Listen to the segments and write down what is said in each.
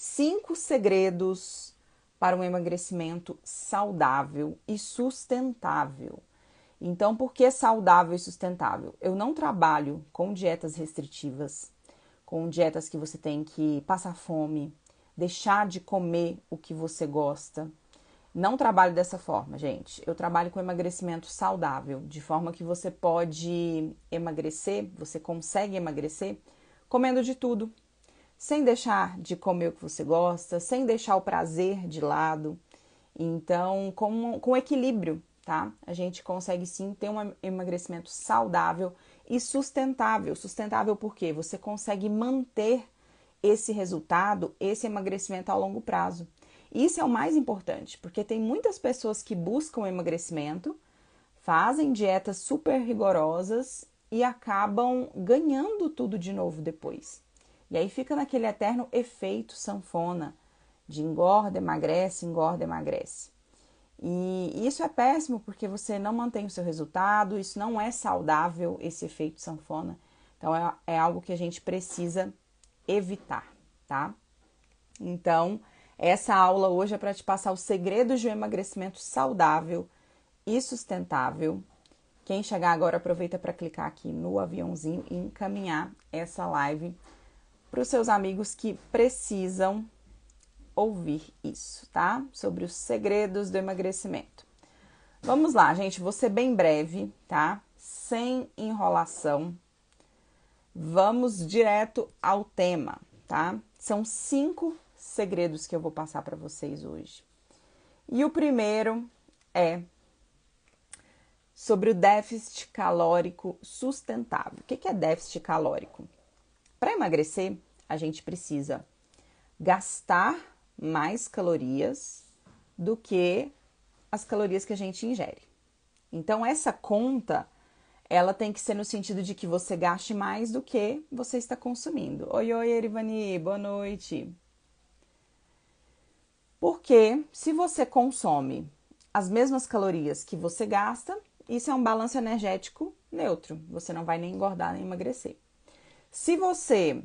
5 segredos para um emagrecimento saudável e sustentável. Então, por que saudável e sustentável? Eu não trabalho com dietas restritivas, com dietas que você tem que passar fome, deixar de comer o que você gosta. Não trabalho dessa forma, gente. Eu trabalho com emagrecimento saudável, de forma que você pode emagrecer, você consegue emagrecer comendo de tudo, sem deixar de comer o que você gosta, sem deixar o prazer de lado. Então, com equilíbrio, tá? A gente consegue sim ter um emagrecimento saudável e sustentável. Sustentável porque você consegue manter esse resultado, esse emagrecimento a longo prazo. Isso é o mais importante, porque tem muitas pessoas que buscam emagrecimento, fazem dietas super rigorosas e acabam ganhando tudo de novo depois. E aí fica naquele eterno efeito sanfona de engorda, emagrece, engorda, emagrece. E isso é péssimo porque você não mantém o seu resultado, isso não é saudável, esse efeito sanfona. Então é algo que a gente precisa evitar, tá? Então, essa aula hoje é para te passar os segredos de um emagrecimento saudável e sustentável. Quem chegar agora, aproveita para clicar aqui no aviãozinho e encaminhar essa live para os seus amigos que precisam ouvir isso, tá? Sobre os segredos do emagrecimento. Vamos lá, gente, vou ser bem breve, tá? Sem enrolação. Vamos direto ao tema, tá? São 5 segredos que eu vou passar para vocês hoje. E o primeiro é sobre o déficit calórico sustentável. O que é déficit calórico? Para emagrecer, a gente precisa gastar mais calorias do que as calorias que a gente ingere. Então, essa conta, ela tem que ser no sentido de que você gaste mais do que você está consumindo. Oi, oi, Erivani, boa noite. Porque se você consome as mesmas calorias que você gasta, isso é um balanço energético neutro. Você não vai nem engordar nem emagrecer. Se você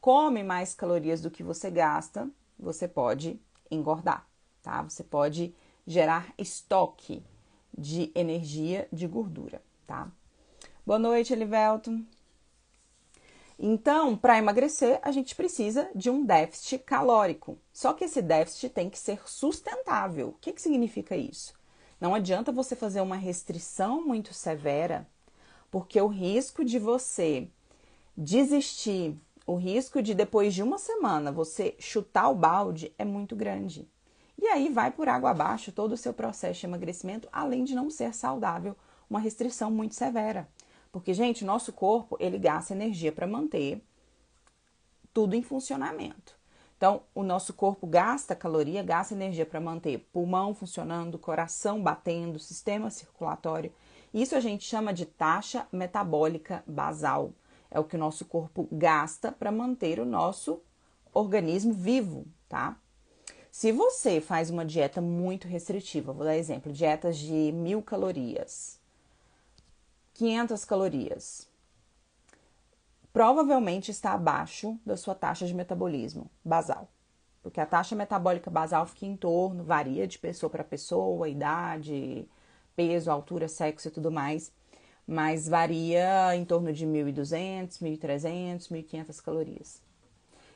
come mais calorias do que você gasta, você pode engordar, tá? Você pode gerar estoque de energia, de gordura, tá? Boa noite, Elivelton. Então, para emagrecer, a gente precisa de um déficit calórico. Só que esse déficit tem que ser sustentável. O que significa isso? Não adianta você fazer uma restrição muito severa, porque o risco de você desistir, o risco de depois de uma semana você chutar o balde é muito grande. E aí vai por água abaixo todo o seu processo de emagrecimento, além de não ser saudável, uma restrição muito severa. Porque, gente, nosso corpo, ele gasta energia para manter tudo em funcionamento. Então, o nosso corpo gasta caloria, gasta energia para manter pulmão funcionando, coração batendo, sistema circulatório. Isso a gente chama de taxa metabólica basal. É o que o nosso corpo gasta para manter o nosso organismo vivo, tá? Se você faz uma dieta muito restritiva, vou dar exemplo, dietas de 1.000 calorias, 500 calorias, provavelmente está abaixo da sua taxa de metabolismo basal. Porque a taxa metabólica basal fica em torno, varia de pessoa para pessoa, idade, peso, altura, sexo e tudo mais, mas varia em torno de 1.200, 1.300, 1.500 calorias.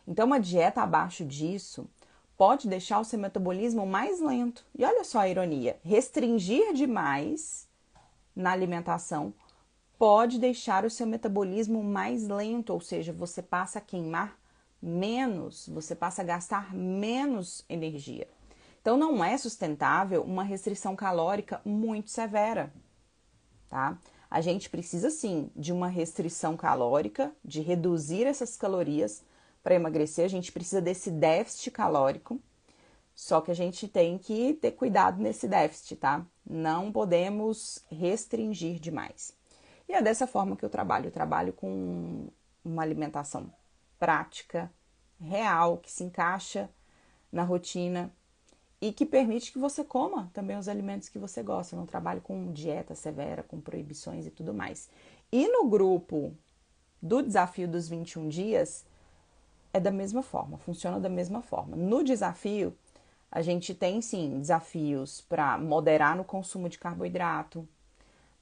Então, uma dieta abaixo disso pode deixar o seu metabolismo mais lento. E olha só a ironia, restringir demais na alimentação pode deixar o seu metabolismo mais lento, ou seja, você passa a queimar menos, você passa a gastar menos energia. Então, não é sustentável uma restrição calórica muito severa, tá? A gente precisa sim de uma restrição calórica, de reduzir essas calorias para emagrecer, a gente precisa desse déficit calórico, só que a gente tem que ter cuidado nesse déficit, tá? Não podemos restringir demais. E é dessa forma que eu trabalho com uma alimentação prática, real, que se encaixa na rotina e que permite que você coma também os alimentos que você gosta. Eu não trabalho com dieta severa, com proibições e tudo mais. E no grupo do desafio dos 21 dias, é da mesma forma, funciona da mesma forma. No desafio, a gente tem sim desafios para moderar no consumo de carboidrato,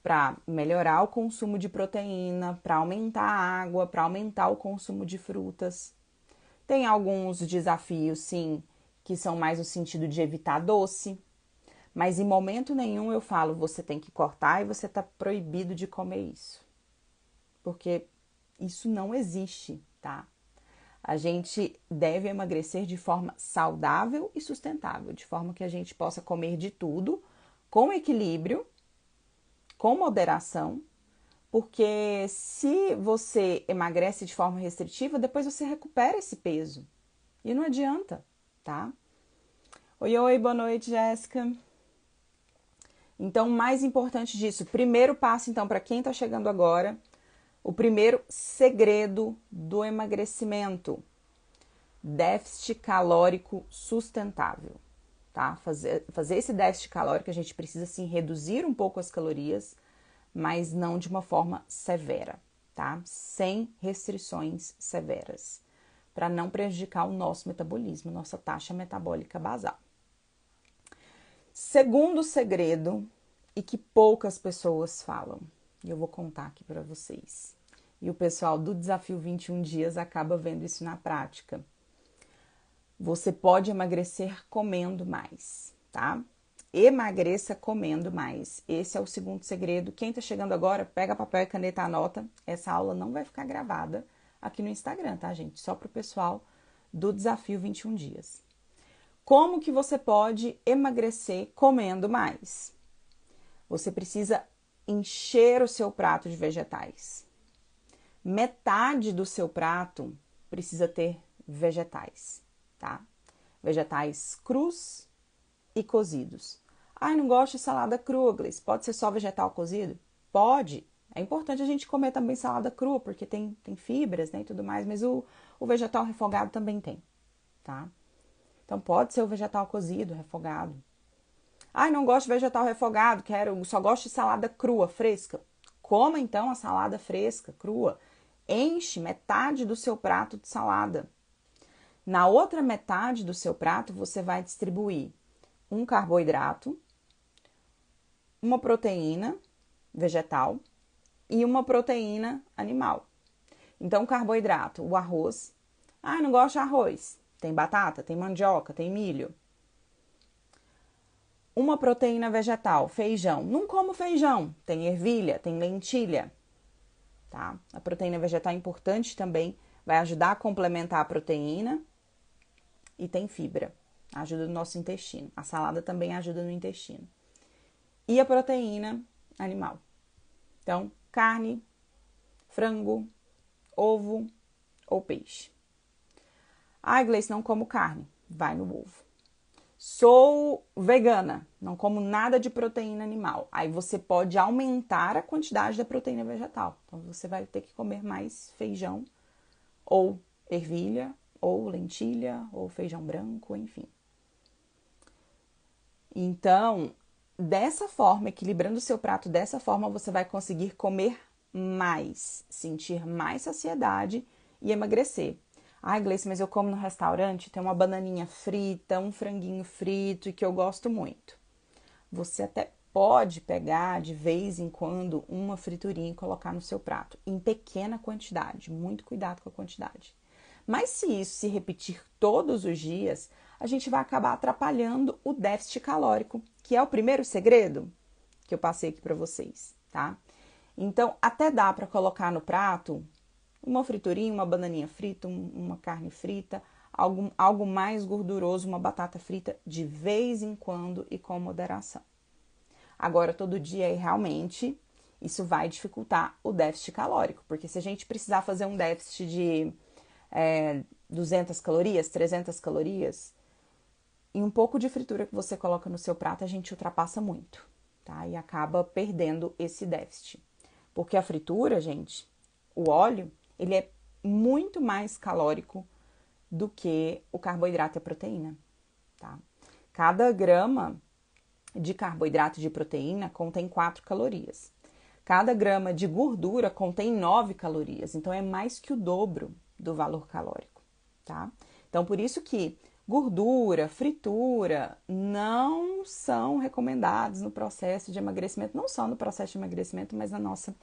para melhorar o consumo de proteína, para aumentar a água, para aumentar o consumo de frutas. Tem alguns desafios, sim, que são mais no sentido de evitar doce, mas em momento nenhum eu falo, você tem que cortar e você está proibido de comer isso. Porque isso não existe, tá? A gente deve emagrecer de forma saudável e sustentável, de forma que a gente possa comer de tudo, com equilíbrio, com moderação, porque se você emagrece de forma restritiva, depois você recupera esse peso. E não adianta, tá? Oi, boa noite, Jéssica. Então, o mais importante disso, primeiro passo, então, para quem está chegando agora, o primeiro segredo do emagrecimento: déficit calórico sustentável, tá? Fazer esse déficit calórico, a gente precisa, sim, reduzir um pouco as calorias, mas não de uma forma severa, tá? Sem restrições severas, para não prejudicar o nosso metabolismo, nossa taxa metabólica basal. Segundo segredo, e que poucas pessoas falam, e eu vou contar aqui para vocês. E o pessoal do Desafio 21 Dias acaba vendo isso na prática. Você pode emagrecer comendo mais, tá? Emagreça comendo mais. Esse é o segundo segredo. Quem tá chegando agora, pega papel e caneta, anota. Essa aula não vai ficar gravada aqui no Instagram, tá, gente? Só pro pessoal do Desafio 21 Dias. Como que você pode emagrecer comendo mais? Você precisa encher o seu prato de vegetais. Metade do seu prato precisa ter vegetais, tá? Vegetais crus e cozidos. Ai, não gosto de salada crua, Gleice. Pode ser só vegetal cozido? Pode. É importante a gente comer também salada crua, porque tem fibras, né, e tudo mais, mas o vegetal refogado também tem, tá? Então, pode ser o vegetal cozido, refogado. Ai, não gosto de vegetal refogado, só gosto de salada crua, fresca. Coma, então, a salada fresca, crua. Enche metade do seu prato de salada. Na outra metade do seu prato, você vai distribuir um carboidrato, uma proteína vegetal e uma proteína animal. Então, carboidrato, o arroz. Ah, não gosto de arroz. Tem batata, tem mandioca, tem milho. Uma proteína vegetal, feijão. Não como feijão. Tem ervilha, tem lentilha. Tá? A proteína vegetal é importante também. Vai ajudar a complementar a proteína. E tem fibra. Ajuda no nosso intestino. A salada também ajuda no intestino. E a proteína animal. Então, carne, frango, ovo ou peixe. Ai, Gleice, não como carne. Vai no ovo. Sou vegana, não como nada de proteína animal. Aí você pode aumentar a quantidade da proteína vegetal. Então, você vai ter que comer mais feijão, ou ervilha, ou lentilha, ou feijão branco, enfim. Então, dessa forma, equilibrando o seu prato dessa forma, você vai conseguir comer mais, sentir mais saciedade e emagrecer. Ai, Gleice, mas eu como no restaurante, tem uma bananinha frita, um franguinho frito e que eu gosto muito. Você até pode pegar de vez em quando uma friturinha e colocar no seu prato, em pequena quantidade, muito cuidado com a quantidade. Mas se isso se repetir todos os dias, a gente vai acabar atrapalhando o déficit calórico, que é o primeiro segredo que eu passei aqui para vocês, tá? Então, até dá para colocar no prato uma friturinha, uma bananinha frita, uma carne frita, algo mais gorduroso, uma batata frita de vez em quando e com moderação. Agora, todo dia, realmente, isso vai dificultar o déficit calórico, porque se a gente precisar fazer um déficit de 200 calorias, 300 calorias, e um pouco de fritura que você coloca no seu prato, a gente ultrapassa muito, tá? E acaba perdendo esse déficit. Porque a fritura, gente, o óleo, ele é muito mais calórico do que o carboidrato e a proteína, tá? Cada grama de carboidrato e de proteína contém 4 calorias. Cada grama de gordura contém 9 calorias. Então, é mais que o dobro do valor calórico, tá? Então, por isso que gordura, fritura não são recomendados no processo de emagrecimento, não só no processo de emagrecimento, mas na nossa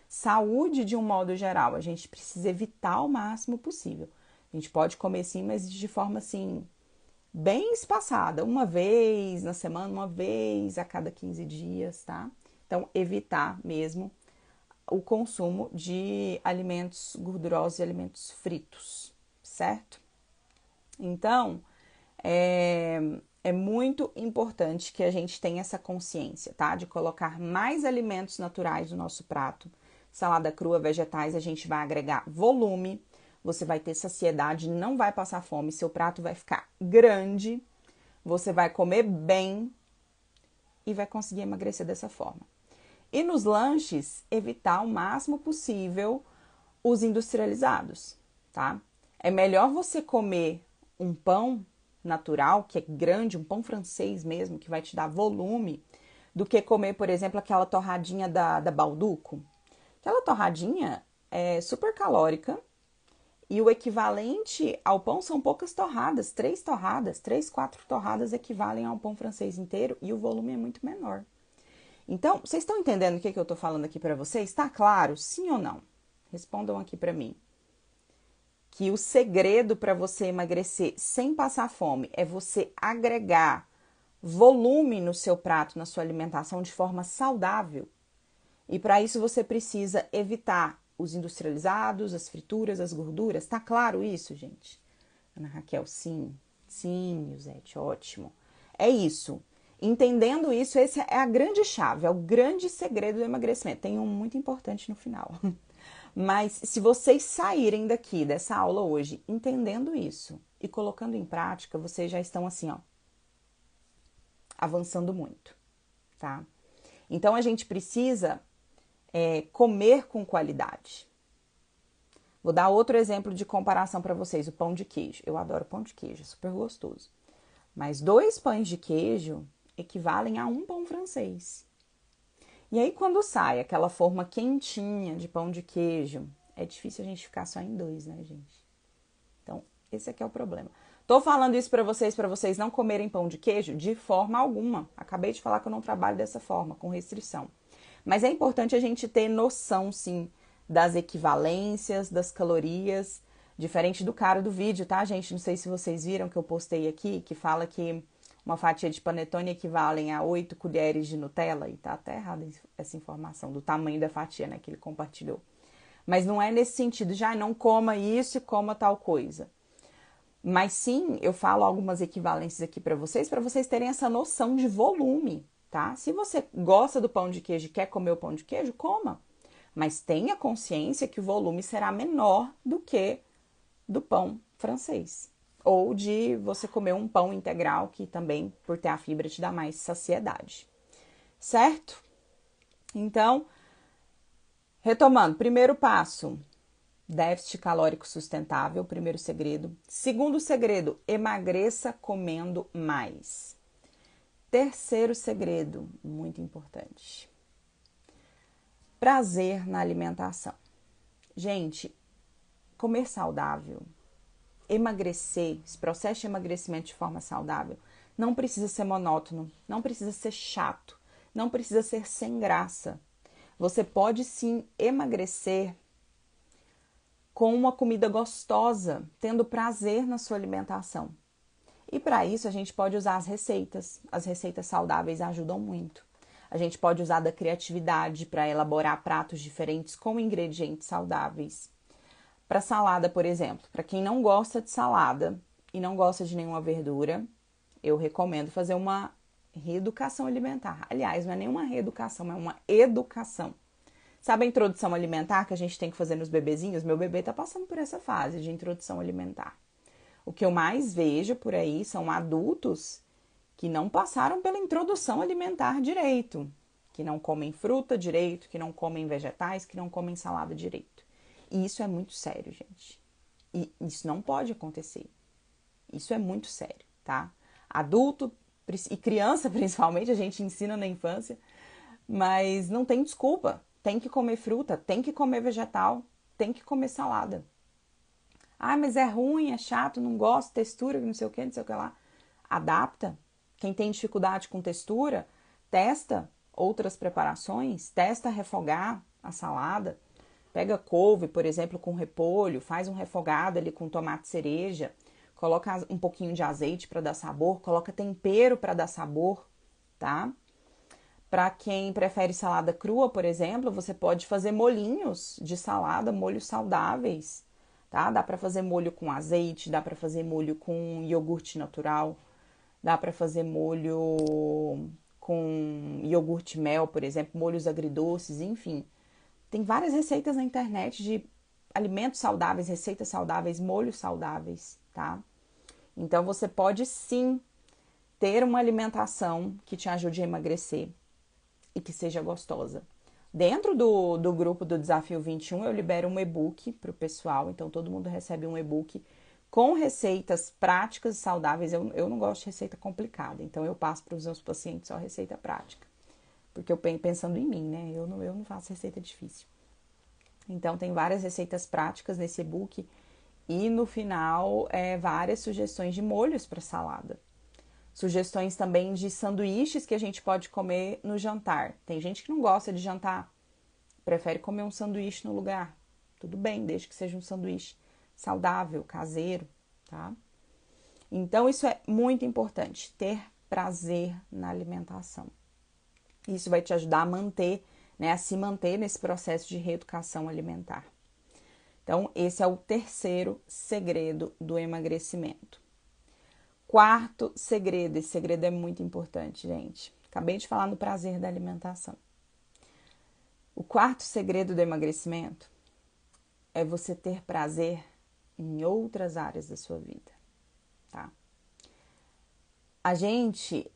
saúde de um modo geral. A gente precisa evitar o máximo possível. A gente pode comer sim, mas de forma assim, bem espaçada, uma vez na semana, uma vez a cada 15 dias, tá? Então, evitar mesmo o consumo de alimentos gordurosos e alimentos fritos, certo? Então, é muito importante que a gente tenha essa consciência, tá? De colocar mais alimentos naturais no nosso prato. Salada crua, vegetais, a gente vai agregar volume, você vai ter saciedade, não vai passar fome, seu prato vai ficar grande, você vai comer bem e vai conseguir emagrecer dessa forma. E nos lanches, evitar o máximo possível os industrializados, tá? É melhor você comer um pão natural, que é grande, um pão francês mesmo, que vai te dar volume, do que comer, por exemplo, aquela torradinha da Balduco. Aquela torradinha é super calórica e o equivalente ao pão são poucas torradas, 3, 4 torradas equivalem a um pão francês inteiro e o volume é muito menor. Então, vocês estão entendendo o que eu tô falando aqui para vocês? Tá claro? Sim ou não? Respondam aqui para mim. Que o segredo para você emagrecer sem passar fome é você agregar volume no seu prato, na sua alimentação de forma saudável. E para isso você precisa evitar os industrializados, as frituras, as gorduras. Tá claro isso, gente? Ana Raquel, sim. Sim, Yusete, ótimo. É isso. Entendendo isso, essa é a grande chave, é o grande segredo do emagrecimento. Tem um muito importante no final. Mas se vocês saírem daqui dessa aula hoje entendendo isso e colocando em prática, vocês já estão assim, ó, avançando muito, tá? Então a gente precisa comer com qualidade. Vou dar outro exemplo de comparação para vocês, o pão de queijo. Eu adoro pão de queijo, é super gostoso. Mas 2 pães de queijo equivalem a um pão francês. E aí, quando sai aquela forma quentinha de pão de queijo, é difícil a gente ficar só em 2, né, gente? Então, esse aqui é o problema. Tô falando isso para vocês não comerem pão de queijo de forma alguma. Acabei de falar que eu não trabalho dessa forma, com restrição. Mas é importante a gente ter noção, sim, das equivalências, das calorias, diferente do cara do vídeo, tá, gente? Não sei se vocês viram que eu postei aqui, que fala que uma fatia de panetone equivale a 8 colheres de Nutella, e tá até errada essa informação, do tamanho da fatia, né, que ele compartilhou. Mas não é nesse sentido, já não coma isso e coma tal coisa. Mas sim, eu falo algumas equivalências aqui para vocês terem essa noção de volume, tá? Se você gosta do pão de queijo e quer comer o pão de queijo, coma. Mas tenha consciência que o volume será menor do que do pão francês. Ou de você comer um pão integral, que também, por ter a fibra, te dá mais saciedade. Certo? Então, retomando, primeiro passo, déficit calórico sustentável, primeiro segredo. Segundo segredo, emagreça comendo mais. Terceiro segredo, muito importante, prazer na alimentação. Gente, comer saudável, emagrecer, esse processo de emagrecimento de forma saudável, não precisa ser monótono, não precisa ser chato, não precisa ser sem graça. Você pode sim emagrecer com uma comida gostosa, tendo prazer na sua alimentação. E para isso a gente pode usar as receitas. As receitas saudáveis ajudam muito. A gente pode usar da criatividade para elaborar pratos diferentes com ingredientes saudáveis. Para salada, por exemplo, para quem não gosta de salada e não gosta de nenhuma verdura, eu recomendo fazer uma reeducação alimentar. Aliás, não é nenhuma reeducação, é uma educação. Sabe a introdução alimentar que a gente tem que fazer nos bebezinhos? Meu bebê está passando por essa fase de introdução alimentar. O que eu mais vejo por aí são adultos que não passaram pela introdução alimentar direito, que não comem fruta direito, que não comem vegetais, que não comem salada direito. E isso é muito sério, gente. E isso não pode acontecer. Isso é muito sério, tá? Adulto e criança, principalmente, a gente ensina na infância, mas não tem desculpa. Tem que comer fruta, tem que comer vegetal, tem que comer salada. Ah, mas é ruim, é chato, não gosto, textura, não sei o que, não sei o que lá. Adapta. Quem tem dificuldade com textura, testa outras preparações, testa refogar a salada. Pega couve, por exemplo, com repolho, faz um refogado ali com tomate cereja, coloca um pouquinho de azeite para dar sabor, coloca tempero para dar sabor, tá? Para quem prefere salada crua, por exemplo, você pode fazer molhinhos de salada, molhos saudáveis, tá? Dá para fazer molho com azeite, dá para fazer molho com iogurte natural, dá para fazer molho com iogurte mel, por exemplo, molhos agridoces, enfim. Tem várias receitas na internet de alimentos saudáveis, receitas saudáveis, molhos saudáveis, tá? Então você pode sim ter uma alimentação que te ajude a emagrecer e que seja gostosa. Dentro do grupo do Desafio 21, eu libero um e-book para o pessoal, então todo mundo recebe um e-book com receitas práticas e saudáveis. Eu não gosto de receita complicada, então eu passo para os meus pacientes só receita prática, porque eu pensando em mim, né? Eu não faço receita difícil. Então tem várias receitas práticas nesse e-book e no final várias sugestões de molhos para salada. Sugestões também de sanduíches que a gente pode comer no jantar. Tem gente que não gosta de jantar, prefere comer um sanduíche no lugar. Tudo bem, desde que seja um sanduíche saudável, caseiro, tá? Então isso é muito importante, ter prazer na alimentação. Isso vai te ajudar a manter, né, a se manter nesse processo de reeducação alimentar. Então, esse é o terceiro segredo do emagrecimento. Quarto segredo, esse segredo é muito importante, gente. Acabei de falar no prazer da alimentação. O quarto segredo do emagrecimento é você ter prazer em outras áreas da sua vida, tá? A gente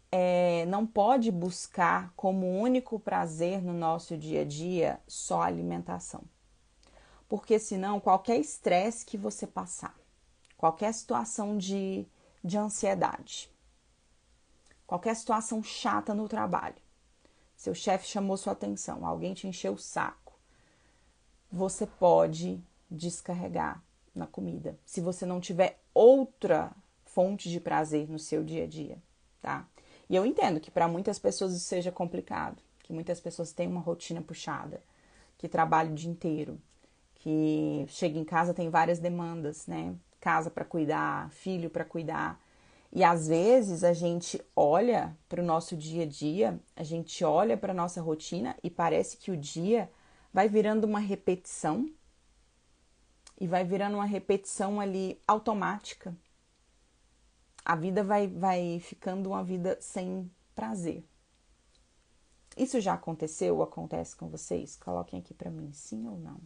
não pode buscar como único prazer no nosso dia a dia só a alimentação. Porque senão qualquer estresse que você passar, qualquer situação de ansiedade, qualquer situação chata no trabalho, seu chefe chamou sua atenção, alguém te encheu o saco, você pode descarregar na comida, se você não tiver outra fonte de prazer no seu dia a dia, tá? E eu entendo que para muitas pessoas isso seja complicado, que muitas pessoas têm uma rotina puxada, que trabalham o dia inteiro, que chega em casa tem várias demandas, né? Casa para cuidar, filho para cuidar. E às vezes a gente olha para o nosso dia a dia, a gente olha para a nossa rotina e parece que o dia vai virando uma repetição e vai virando uma repetição ali automática. A vida vai ficando uma vida sem prazer. Isso já aconteceu ou acontece com vocês? Coloquem aqui para mim, sim ou não.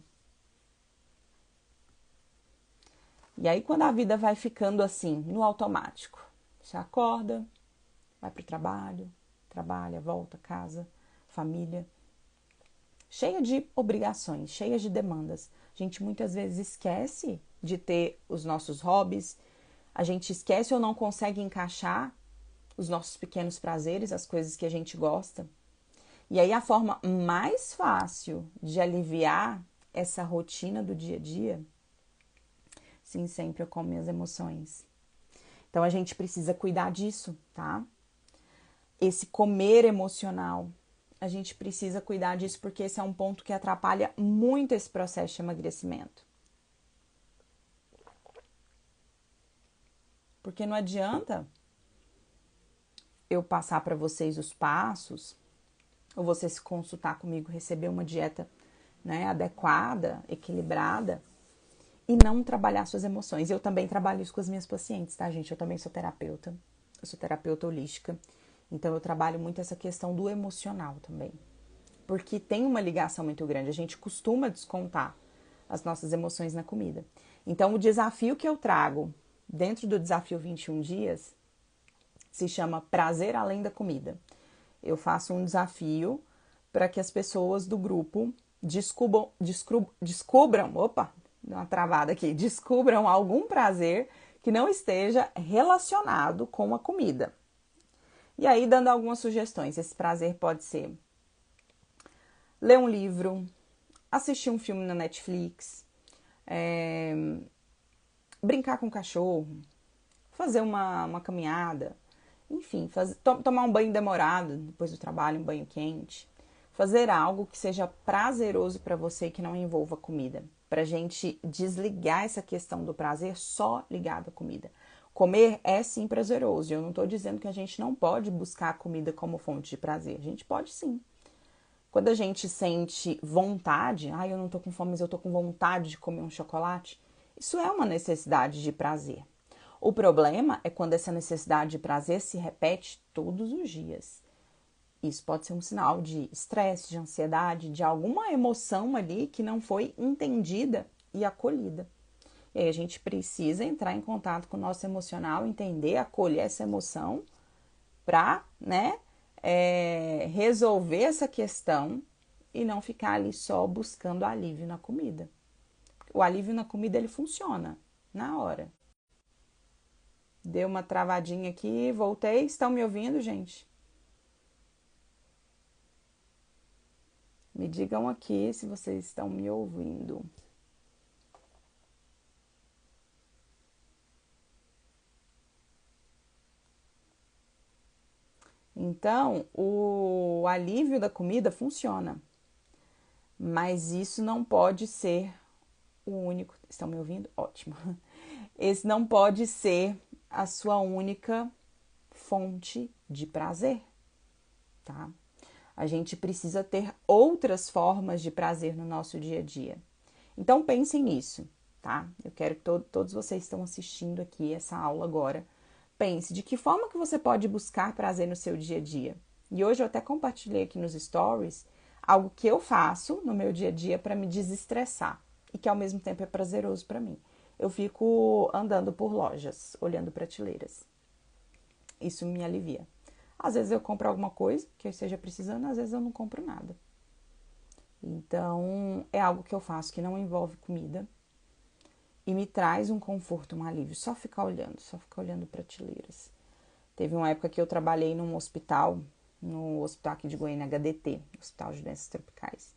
E aí, quando a vida vai ficando assim, no automático, você acorda, vai para o trabalho, trabalha, volta, casa, família, cheia de obrigações, cheia de demandas. A gente muitas vezes esquece de ter os nossos hobbies, a gente esquece ou não consegue encaixar os nossos pequenos prazeres, as coisas que a gente gosta. E aí, a forma mais fácil de aliviar essa rotina do dia a dia, sim, sempre eu como minhas emoções. Então, a gente precisa cuidar disso, tá? Esse comer emocional, a gente precisa cuidar disso porque esse é um ponto que atrapalha muito esse processo de emagrecimento. Porque não adianta eu passar para vocês os passos, ou você se consultar comigo, receber uma dieta, né, adequada, equilibrada, e não trabalhar suas emoções. Eu também trabalho isso com as minhas pacientes, tá, gente? Eu também sou terapeuta. Eu sou terapeuta holística. Então, eu trabalho muito essa questão do emocional também. Porque tem uma ligação muito grande. A gente costuma descontar as nossas emoções na comida. Então, o desafio que eu trago dentro do Desafio 21 Dias se chama Prazer Além da Comida. Eu faço um desafio para que as pessoas do grupo descubram, opa, deu uma travada aqui, descubram algum prazer que não esteja relacionado com a comida. E aí, dando algumas sugestões, esse prazer pode ser ler um livro, assistir um filme na Netflix, brincar com o cachorro, fazer uma caminhada, enfim, tomar um banho demorado depois do trabalho, um banho quente. Fazer algo que seja prazeroso para você e que não envolva comida. Pra gente desligar essa questão do prazer só ligado à comida. Comer é sim prazeroso. Eu não estou dizendo que a gente não pode buscar a comida como fonte de prazer. A gente pode sim. Quando a gente sente vontade, eu não tô com fome, mas eu tô com vontade de comer um chocolate, isso é uma necessidade de prazer. O problema é quando essa necessidade de prazer se repete todos os dias. Isso pode ser um sinal de estresse, de ansiedade, de alguma emoção ali que não foi entendida e acolhida. E aí a gente precisa entrar em contato com o nosso emocional, entender, acolher essa emoção para, resolver essa questão e não ficar ali só buscando alívio na comida. O alívio na comida, ele funciona na hora. Deu uma travadinha aqui, voltei. Estão me ouvindo, gente? Me digam aqui se vocês estão me ouvindo. Então, o alívio da comida funciona, mas isso não pode ser o único. Estão me ouvindo? Ótimo. Esse não pode ser a sua única fonte de prazer, tá? A gente precisa ter outras formas de prazer no nosso dia a dia. Então pensem nisso, tá? Eu quero que todos vocês estão assistindo aqui essa aula agora. Pense de que forma que você pode buscar prazer no seu dia a dia. E hoje eu até compartilhei aqui nos stories algo que eu faço no meu dia a dia para me desestressar e que ao mesmo tempo é prazeroso para mim. Eu fico andando por lojas, olhando prateleiras. Isso me alivia. Às vezes eu compro alguma coisa que eu esteja precisando, às vezes eu não compro nada. Então, é algo que eu faço que não envolve comida e me traz um conforto, um alívio. Só ficar olhando prateleiras. Teve uma época que eu trabalhei num hospital, no hospital aqui de Goiânia, HDT, Hospital de Doenças Tropicais.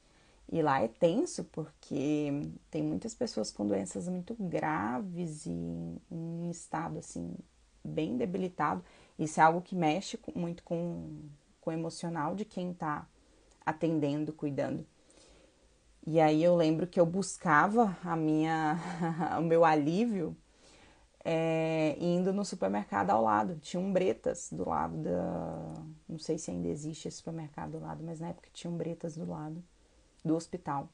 E lá é tenso porque tem muitas pessoas com doenças muito graves e em estado assim bem debilitado. Isso é algo que mexe muito com o emocional de quem está atendendo, cuidando. E aí eu lembro que eu buscava o meu alívio indo no supermercado ao lado. Tinha um Bretas do lado não sei se ainda existe esse supermercado do lado, mas na época tinha um Bretas do lado do hospital.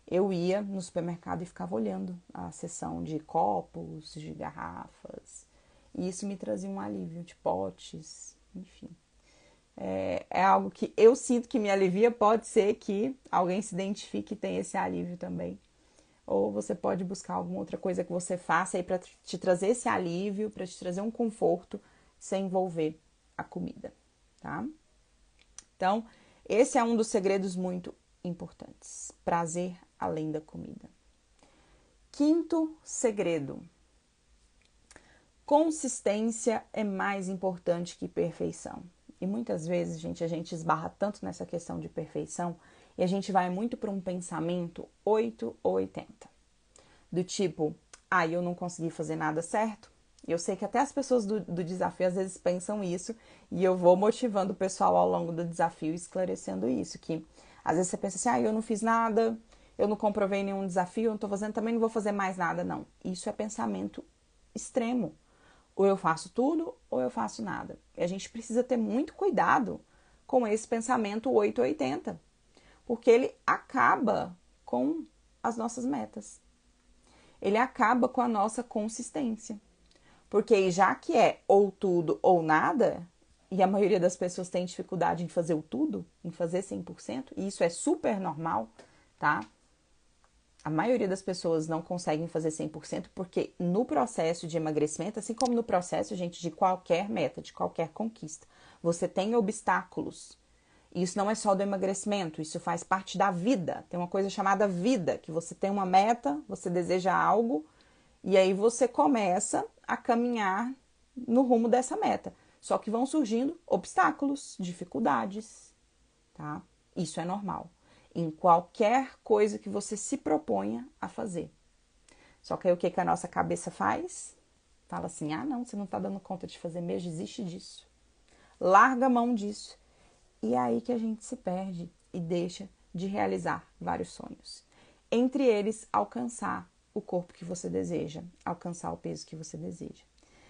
Eu ia no supermercado e ficava olhando a seção de copos, de garrafas. E isso me trazia um alívio, de potes, enfim. É algo que eu sinto que me alivia. Pode ser que alguém se identifique e tenha esse alívio também. Ou você pode buscar alguma outra coisa que você faça aí para te trazer esse alívio, para te trazer um conforto sem envolver a comida, tá? Então, esse é um dos segredos muito importantes. Prazer além da comida. Quinto segredo. Consistência é mais importante que perfeição. E muitas vezes, gente, a gente esbarra tanto nessa questão de perfeição e a gente vai muito para um pensamento 8 ou 80. Do tipo, eu não consegui fazer nada certo. Eu sei que até as pessoas do desafio às vezes pensam isso e eu vou motivando o pessoal ao longo do desafio esclarecendo isso, que às vezes você pensa assim, eu não fiz nada, eu não comprovei nenhum desafio, eu não tô fazendo, também não vou fazer mais nada, não. Isso é pensamento extremo. Ou eu faço tudo ou eu faço nada. E a gente precisa ter muito cuidado com esse pensamento 880, porque ele acaba com as nossas metas. Ele acaba com a nossa consistência. Porque já que é ou tudo ou nada, e a maioria das pessoas tem dificuldade em fazer o tudo, em fazer 100%, e isso é super normal, tá? A maioria das pessoas não conseguem fazer 100% porque no processo de emagrecimento, assim como no processo, gente, de qualquer meta, de qualquer conquista, você tem obstáculos. E isso não é só do emagrecimento, isso faz parte da vida. Tem uma coisa chamada vida, que você tem uma meta, você deseja algo, e aí você começa a caminhar no rumo dessa meta. Só que vão surgindo obstáculos, dificuldades, tá? Isso é normal em qualquer coisa que você se proponha a fazer. Só que aí o que a nossa cabeça faz? Fala assim, ah não, você não tá dando conta de fazer mesmo, desiste disso. Larga a mão disso. E é aí que a gente se perde e deixa de realizar vários sonhos. Entre eles, alcançar o corpo que você deseja, alcançar o peso que você deseja.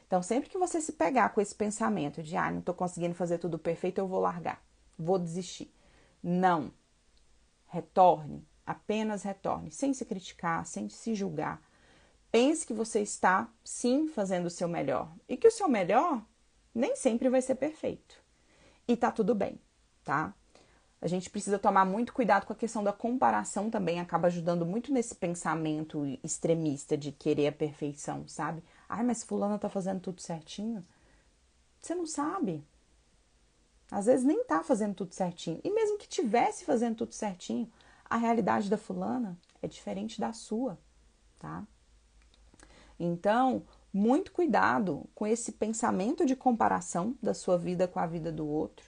Então, sempre que você se pegar com esse pensamento de, não tô conseguindo fazer tudo perfeito, eu vou largar, vou desistir. Não. Retorne, apenas retorne, sem se criticar, sem se julgar. Pense que você está, sim, fazendo o seu melhor. E que o seu melhor nem sempre vai ser perfeito. E tá tudo bem, tá? A gente precisa tomar muito cuidado com a questão da comparação também, acaba ajudando muito nesse pensamento extremista de querer a perfeição, sabe? Mas fulana tá fazendo tudo certinho. Você não sabe. Às vezes nem tá fazendo tudo certinho. E mesmo que tivesse fazendo tudo certinho, a realidade da fulana é diferente da sua, tá? Então, muito cuidado com esse pensamento de comparação da sua vida com a vida do outro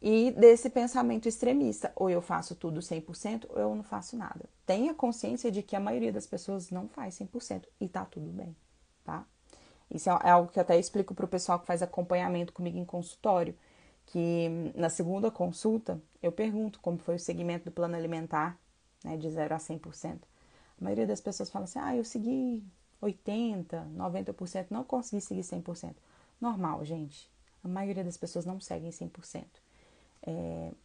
e desse pensamento extremista. Ou eu faço tudo 100% ou eu não faço nada. Tenha consciência de que a maioria das pessoas não faz 100% e tá tudo bem, tá? Isso é algo que eu até explico pro pessoal que faz acompanhamento comigo em consultório, que na segunda consulta eu pergunto como foi o segmento do plano alimentar, né, de 0 a 100%. A maioria das pessoas fala assim, eu segui 80%, 90%, não consegui seguir 100%. Normal, gente. A maioria das pessoas não seguem 100%.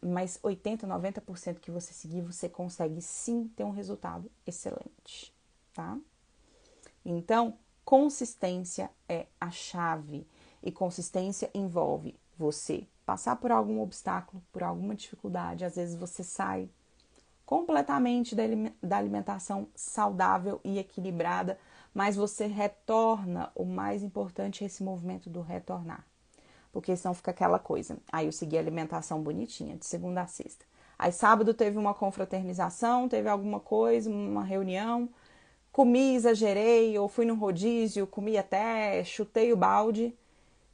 Mas 80%, 90% que você seguir, você consegue sim ter um resultado excelente, tá? Então, consistência é a chave. E consistência envolve você passar por algum obstáculo, por alguma dificuldade. Às vezes você sai completamente da alimentação saudável e equilibrada, mas você retorna. O mais importante é esse movimento do retornar. Porque senão fica aquela coisa. Aí eu segui a alimentação bonitinha, de segunda a sexta. Aí sábado teve uma confraternização, teve alguma coisa, uma reunião, comi, exagerei, ou fui no rodízio, comi até, chutei o balde.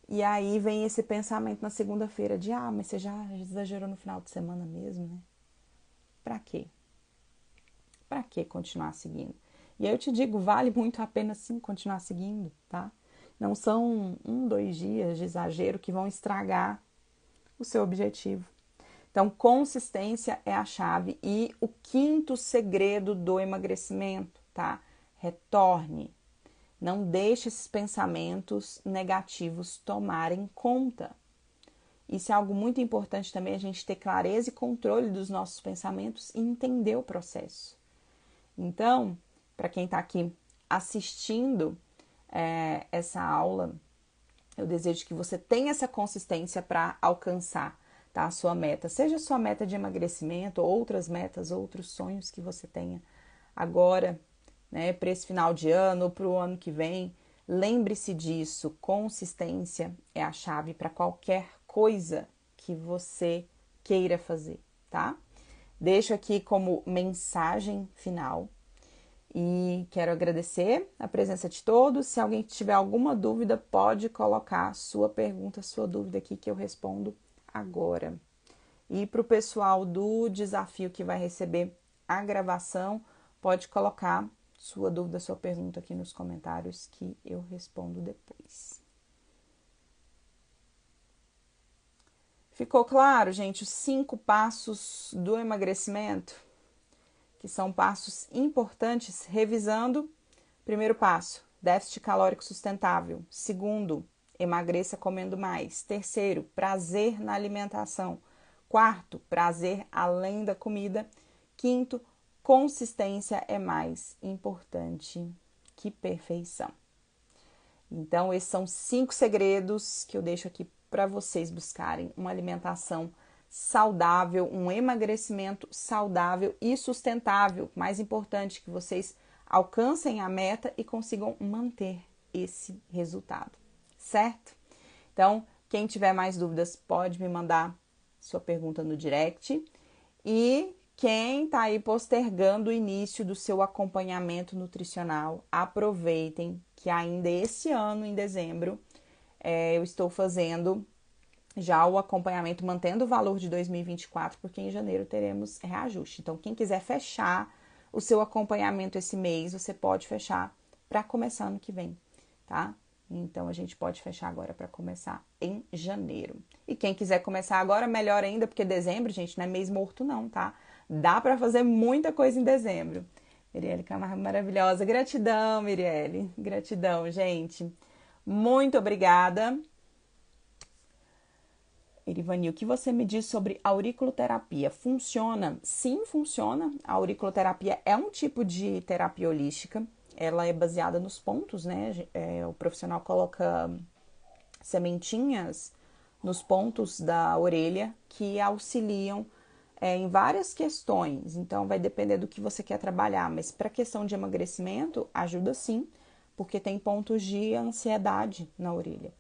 E aí vem esse pensamento na segunda-feira de, mas você já exagerou no final de semana mesmo, né? Pra quê? Pra que continuar seguindo? E aí eu te digo, vale muito a pena sim continuar seguindo, tá? Não são 2 dias de exagero que vão estragar o seu objetivo. Então, consistência é a chave. E o quinto segredo do emagrecimento, tá? Retorne. Não deixe esses pensamentos negativos tomarem conta. Isso é algo muito importante também, a gente ter clareza e controle dos nossos pensamentos e entender o processo. Então, para quem está aqui assistindo essa aula, eu desejo que você tenha essa consistência para alcançar, tá, a sua meta. Seja a sua meta de emagrecimento, outras metas, outros sonhos que você tenha agora, né, para esse final de ano ou para o ano que vem. Lembre-se disso, consistência é a chave para qualquer coisa que você queira fazer, tá? Deixo aqui como mensagem final e quero agradecer a presença de todos. Se alguém tiver alguma dúvida, pode colocar sua pergunta, sua dúvida aqui que eu respondo agora. E para o pessoal do desafio que vai receber a gravação, pode colocar sua dúvida, sua pergunta aqui nos comentários que eu respondo depois. Ficou claro, gente, os 5 passos do emagrecimento, que são passos importantes, revisando. Primeiro passo, déficit calórico sustentável. Segundo, emagreça comendo mais. Terceiro, prazer na alimentação. Quarto, prazer além da comida. Quinto, consistência é mais importante que perfeição. Então, esses são 5 segredos que eu deixo aqui para vocês buscarem uma alimentação saudável, um emagrecimento saudável e sustentável. Mais importante, que vocês alcancem a meta e consigam manter esse resultado, certo? Então, quem tiver mais dúvidas, pode me mandar sua pergunta no direct. E quem está aí postergando o início do seu acompanhamento nutricional, aproveitem que ainda esse ano, em dezembro, eu estou fazendo já o acompanhamento, mantendo o valor de 2024, porque em janeiro teremos reajuste. Então, quem quiser fechar o seu acompanhamento esse mês, você pode fechar para começar ano que vem, tá? Então, a gente pode fechar agora para começar em janeiro. E quem quiser começar agora, melhor ainda, porque dezembro, gente, não é mês morto não, tá? Dá para fazer muita coisa em dezembro. Mirielle Camargo, maravilhosa. Gratidão, Mirielle. Gratidão, gente. Muito obrigada. Erivani, o que você me diz sobre auriculoterapia? Funciona? Sim, funciona. A auriculoterapia é um tipo de terapia holística. Ela é baseada nos pontos, né? O profissional coloca sementinhas nos pontos da orelha que auxiliam em várias questões. Então, vai depender do que você quer trabalhar. Mas para questão de emagrecimento, ajuda sim, porque tem pontos de ansiedade na orelha.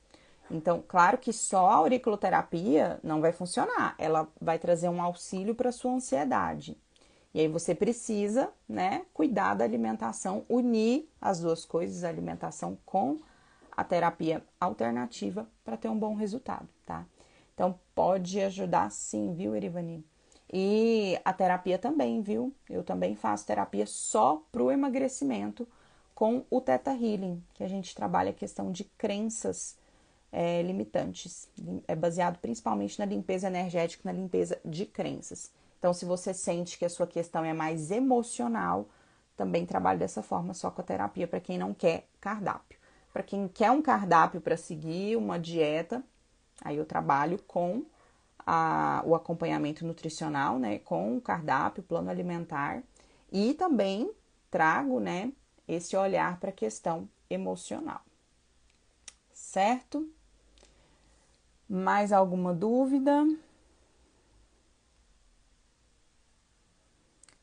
Então, claro que só a auriculoterapia não vai funcionar. Ela vai trazer um auxílio para sua ansiedade. E aí você precisa, né, cuidar da alimentação, unir as duas coisas, a alimentação com a terapia alternativa para ter um bom resultado, tá? Então, pode ajudar sim, viu, Erivani? E a terapia também, viu? Eu também faço terapia só pro emagrecimento com o Theta Healing, que a gente trabalha a questão de crenças limitantes. É baseado principalmente na limpeza energética, na limpeza de crenças. Então, se você sente que a sua questão é mais emocional, também trabalho dessa forma, só com a terapia, para quem não quer cardápio. Para quem quer um cardápio para seguir, uma dieta, aí eu trabalho com o acompanhamento nutricional, né, com o cardápio, plano alimentar, e também trago, né, esse olhar para a questão emocional. Certo? Mais alguma dúvida?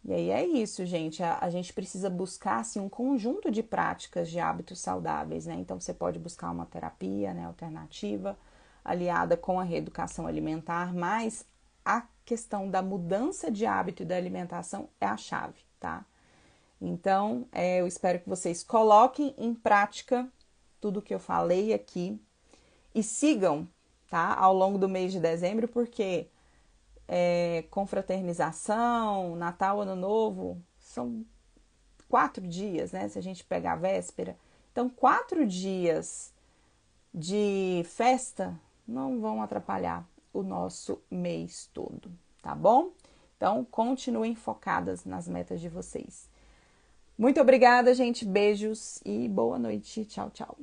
E aí é isso, gente. A gente precisa buscar assim, um conjunto de práticas de hábitos saudáveis, né? Então você pode buscar uma terapia, né, alternativa, aliada com a reeducação alimentar, mas a questão da mudança de hábito e da alimentação é a chave, tá? Então, eu espero que vocês coloquem em prática tudo que eu falei aqui e sigam, tá? Ao longo do mês de dezembro, porque confraternização, Natal, Ano Novo, são 4 dias, né? Se a gente pegar a véspera. Então, 4 dias de festa não vão atrapalhar o nosso mês todo, tá bom? Então, continuem focadas nas metas de vocês. Muito obrigada, gente. Beijos e boa noite. Tchau, tchau.